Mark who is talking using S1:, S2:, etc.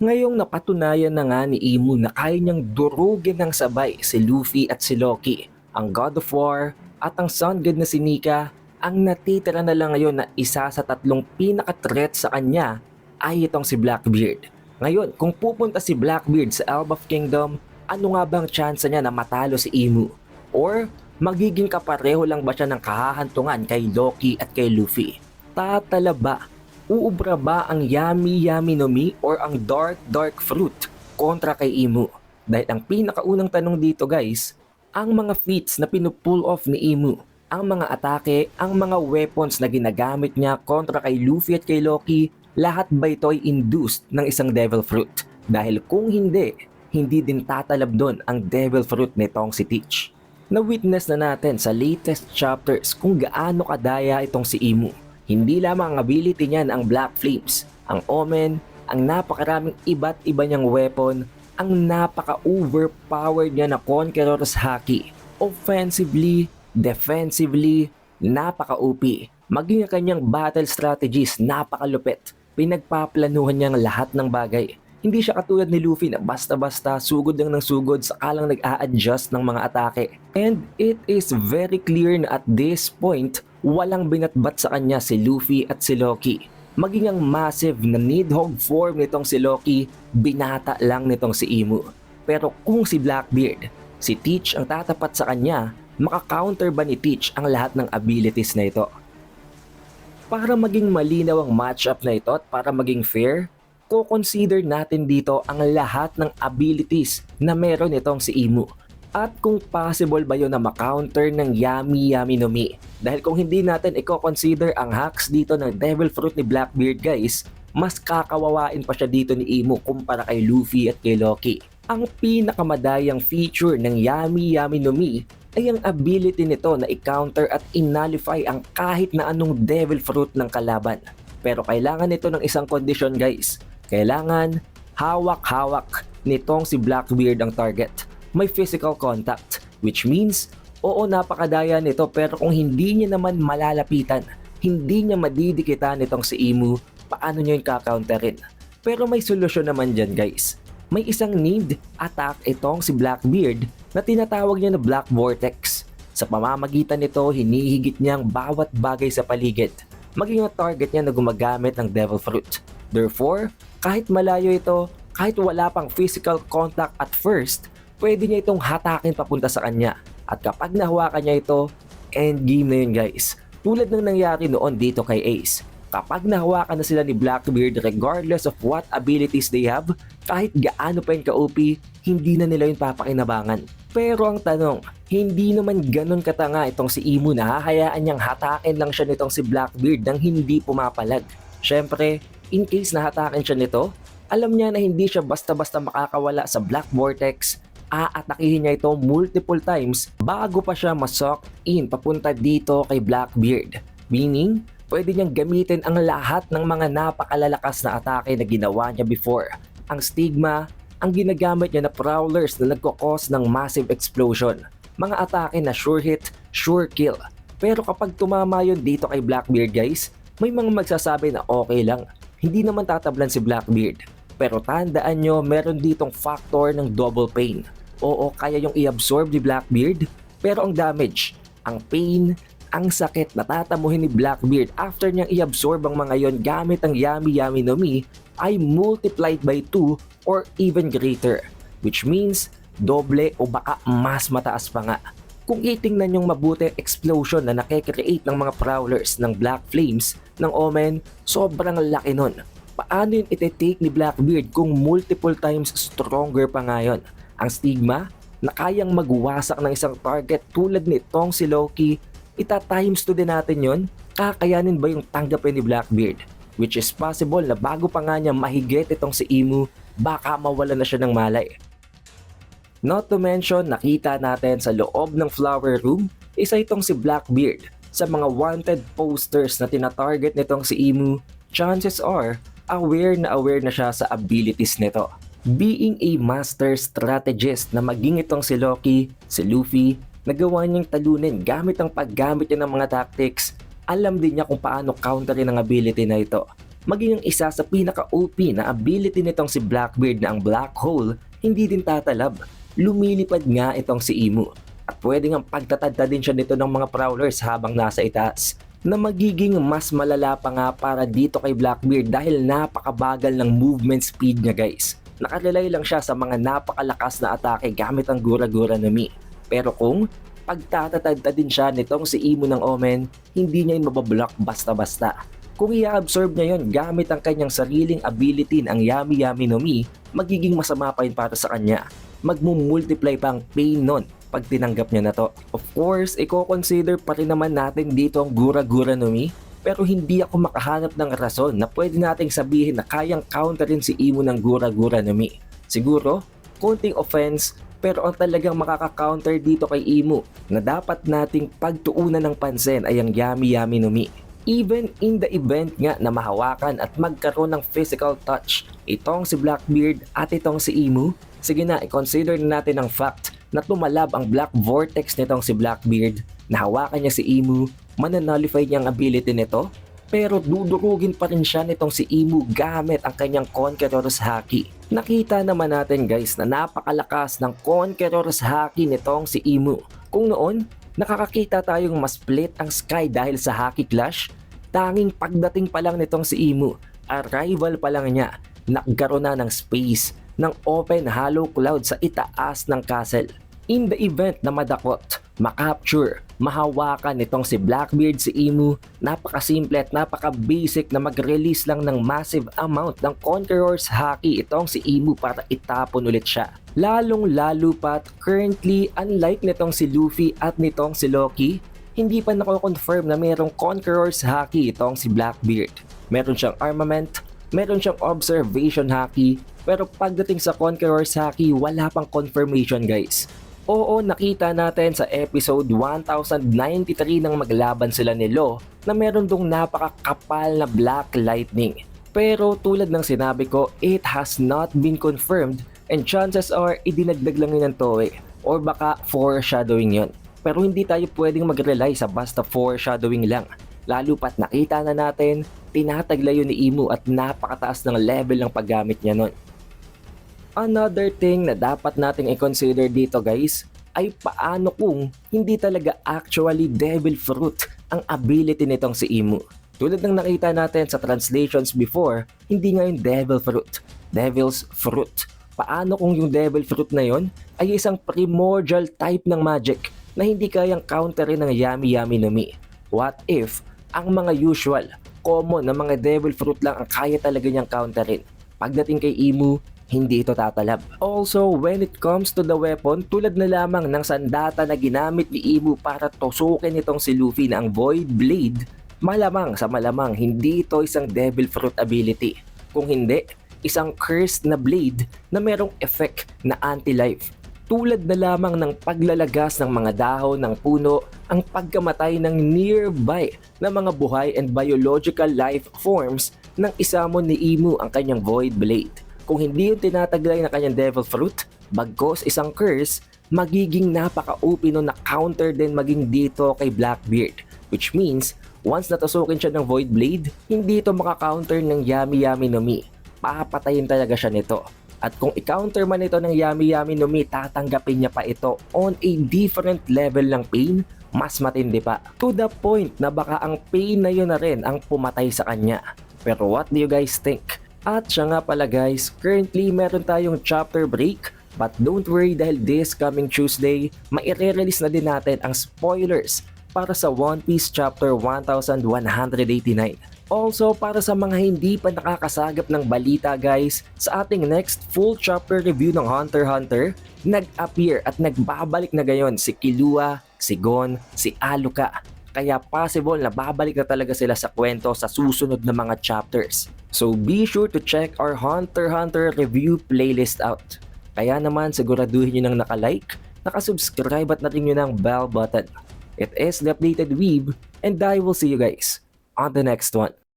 S1: Ngayong napatunayan na nga ni Imu na kaya niyang durugin ng sabay si Luffy at si Loki, ang God of War at ang Sun God na si Nika, ang natitira na lang ngayon na isa sa tatlong pinaka-threat sa kanya ay itong si Blackbeard. Ngayon, kung pupunta si Blackbeard sa Elbaf Kingdom, ano nga bang chance niya na matalo si Imu? Or magiging kapareho lang ba siya ng kahahantungan kay Loki at kay Luffy? Tatala ba? Uubra ba ang Yami Yami no Mi or ang Dark Dark Fruit kontra kay Imu? Dahil ang pinakaunang tanong dito guys, ang mga feats na pinupull off ni Imu, ang mga atake, ang mga weapons na ginagamit niya kontra kay Luffy at kay Loki, lahat ba ito ay induced ng isang Devil Fruit? Dahil kung hindi, hindi din tatalab doon ang Devil Fruit nitong si Teach. Na-witness na natin sa latest chapters kung gaano kadaya itong si Imu. Hindi lamang ang ability niyan ang Black Flames, ang Omen, ang napakaraming iba't iba niyang weapon, ang napaka-overpowered niya na Conqueror's Haki. Offensively, defensively, napaka-OP. Maging ang kanyang battle strategies, napakalupit. Pinagpaplanuhan niya ang lahat ng bagay. Hindi siya katulad ni Luffy na basta-basta sugod lang ng sugod saka lang nag-a-adjust ng mga atake. And it is very clear na at this point, walang binatbat sa kanya si Luffy at si Loki. Maging ang massive na Nidhogg form nitong si Loki, binata lang nitong si Imu. Pero kung si Blackbeard, si Teach ang tatapat sa kanya, maka-counter ba ni Teach ang lahat ng abilities na ito? Para maging malinaw ang matchup na ito at para maging fair, ko-consider natin dito ang lahat ng abilities na meron itong si Imu. At kung possible ba yun na ma-counter ng Yami Yami no Mi. Dahil kung hindi natin i-consider ang hacks dito ng Devil Fruit ni Blackbeard guys, mas kakawawain pa siya dito ni Imu kumpara kay Luffy at kay Loki. Ang pinakamadayang feature ng Yami Yami no Mi ay ang ability nito na i-counter at i-nullify ang kahit na anong Devil Fruit ng kalaban. Pero kailangan nito ng isang kondisyon guys. Kailangan hawak-hawak nitong si Blackbeard ang target. May physical contact, which means, oo napakadaya nito pero kung hindi niya naman malalapitan, hindi niya madidikitan nitong si Imu, paano niya yung kakounterin? Pero may solusyon naman dyan guys. May isang named attack itong si Blackbeard na tinatawag niya na Black Vortex. Sa pamamagitan nito, hinihigit niya ang bawat bagay sa paligid, maging ang target niya na gumagamit ng Devil Fruit. Therefore, kahit malayo ito, kahit wala pang physical contact at first, pwede niya itong hatakin papunta sa kanya. At kapag nahawakan niya ito, endgame na yun guys. Tulad ng nangyari noon dito kay Ace. Kapag nahawakan na sila ni Blackbeard regardless of what abilities they have, kahit gaano pa yun ka-OP, hindi na nila yun papakinabangan. Pero ang tanong, hindi naman ganun katanga itong si Imu na hahayaan niyang hatakin lang siya nitong si Blackbeard nang hindi pumapalag. Syempre, in case nahatakin siya nito, alam niya na hindi siya basta-basta makakawala sa Black Vortex, aatakihin niya ito multiple times bago pa siya masok in papunta dito kay Blackbeard. Meaning, pwede niyang gamitin ang lahat ng mga napakalalakas na atake na ginawa niya before. Ang Stigma, ang ginagamit niya na Prowlers na nagkakos ng massive explosion. Mga atake na sure hit, sure kill. Pero kapag tumama yun dito kay Blackbeard guys, may mga magsasabi na okay lang. Hindi naman tatablan si Blackbeard. Pero tandaan nyo, meron ditong factor ng double pain. Oo, kaya yung i-absorb ni Blackbeard, pero ang damage, ang pain, ang sakit na tatamuhin ni Blackbeard after niyang i-absorb ang mga yon gamit ang Yami Yami no Mi ay multiplied by 2 or even greater. Which means, doble o baka mas mataas pa nga. Kung itingnan yung mabuti explosion na nakikreate ng mga Prowlers ng Black Flames ng Omen, sobrang laki nun. Paano yun iti-take ni Blackbeard kung multiple times stronger pa ngayon? Ang Stigma na kayang magwasak ng isang target tulad nitong si Loki, ita-times 2 din natin yon. Kakayanin ba yung tanggapin ni Blackbeard? Which is possible na bago pa nga niya mahigit itong si Imu, baka mawala na siya ng malay. Not to mention, nakita natin sa loob ng Flower Room, isa itong si Blackbeard. Sa mga wanted posters na tinatarget nitong si Imu, chances are, aware na siya sa abilities nito. Being a master strategist na maging itong si Loki, si Luffy, nagawa niyang talunin gamit ang paggamit niya ng mga tactics, alam din niya kung paano counterin ang ability na ito. maging ang isa sa pinaka-OP na ability nitong si Blackbeard na ang Black Hole, hindi din tatalab. Lumilipad nga itong si Emu at pwede nga pagtatadta din siya nito ng mga prowlers habang nasa itaas, na magiging mas malala pa nga para dito kay Blackbeard dahil napakabagal ng movement speed niya guys. Nakarelay lang siya sa mga napakalakas na atake gamit ang Gura-Gura no Mi. Pero kung pagtatatadta din siya nitong si Emu ng Omen, hindi niya yun mabablock basta-basta. Kung i-absorb niya yun gamit ang kanyang sariling ability ng Yami Yami no Mi, magiging masama pa yun para sa kanya. Magmumultiply pa ang pain nun pag tinanggap niya na to. Of course, i-consider pa rin naman natin dito ang Gura-Gura no Mi, pero hindi ako makahanap ng rason na pwede nating sabihin na kayang counterin si Emu ng Gura-Gura no Mi. Siguro, konting offense, pero ang talagang makaka-counter dito kay Emu na dapat nating pagtuunan ng pansin ay ang Yami Yami no Mi. Even in the event nga na mahawakan at magkaroon ng physical touch itong si Blackbeard at itong si Emu, sige na, i-consider na natin ang fact na tumalab ang Black Vortex nitong si Blackbeard, na hawakan niya si Emu, mananulify niya ang ability nito, pero dudurugin pa rin siya nitong si Emu gamit ang kanyang Conqueror's Haki. Nakita naman natin guys na napakalakas ng Conqueror's Haki nitong si Emu. Kung noon, nakakakita tayong mas split ang sky dahil sa Haki Clash, tanging pagdating pa lang nitong si Emu, arrival pa lang niya, nagkaroon na ng space, ng open hollow cloud sa itaas ng castle. In the event na madakot, makapture, mahawakan nitong si Blackbeard si Emu, napakasimple at napaka-basic na mag-release lang ng massive amount ng Conqueror's Haki itong si Emu para itapon ulit siya. Lalong-lalo pat currently, unlike nitong si Luffy at nitong si Loki, hindi pa nako-confirm na mayroong Conqueror's Haki itong si Blackbeard. Meron siyang armament, meron siyang observation haki, pero pagdating sa Conqueror's Haki, wala pang confirmation guys. Oo, nakita natin sa episode 1093 nang maglaban sila ni Law na meron dong napakakapal na Black Lightning. Pero tulad ng sinabi ko, it has not been confirmed and chances are idinagdag lang yun ng Toei or baka foreshadowing yun. Pero hindi tayo pwedeng mag-rely sa basta foreshadowing lang. Lalo pat nakita na natin, tinataglay yun ni Emu at napakataas ng level ng paggamit niya nun. Another thing na dapat nating i-consider dito guys, ay paano kung hindi talaga actually Devil Fruit ang ability nitong si Emu. Tulad ng nakita natin sa translations before, hindi nga yung Devil Fruit, Devil's Fruit. Paano kung yung Devil Fruit na yon ay isang primordial type ng magic na hindi kayang counterin ng Yami Yami no Mi? What if ang mga usual, common na mga Devil Fruit lang ang kaya talaga niyang counterin? Pagdating kay Emu, hindi ito tatalab. Also, when it comes to the weapon, tulad na lamang ng sandata na ginamit ni Emu para tusukin itong si Luffy na ang Void Blade, malamang sa malamang hindi ito isang Devil Fruit ability. Kung hindi, isang cursed na blade na merong effect na anti-life. Tulad na lamang ng paglalagas ng mga dahon ng puno, ang pagkamatay ng nearby na mga buhay and biological life forms nang isamon ni Emu ang kanyang Void Blade. Kung hindi yung tinataglay na kanyang Devil Fruit, bagkos isang curse, magiging napaka-OP no na counter din maging dito kay Blackbeard. Which means, once natusukin siya ng Void Blade, hindi ito maka-counter ng Yami Yami no Mi. Papatayin talaga siya nito. At kung i-counter man ito ng Yami Yami no Mi, tatanggapin niya pa ito on a different level ng pain, mas matindi pa. To the point na baka ang pain na yun na rin ang pumatay sa kanya. Pero what do you guys think? At siya nga pala guys, currently meron tayong chapter break, but don't worry dahil this coming Tuesday, maire-release na din natin ang spoilers para sa One Piece chapter 1189. Also, para sa mga hindi pa nakakasagap ng balita guys, sa ating next full chapter review ng Hunter x Hunter, nag-appear at nagbabalik na gayon si Killua, si Gon, si Aluka. Kaya possible na babalik na talaga sila sa kwento sa susunod na mga chapters. So be sure to check our Hunter x Hunter review playlist out. Kaya naman siguraduhin nyo nang nakalike, nakasubscribe at natin nyo ng bell button. It is The Updated Weeb and I will see you guys on the next one.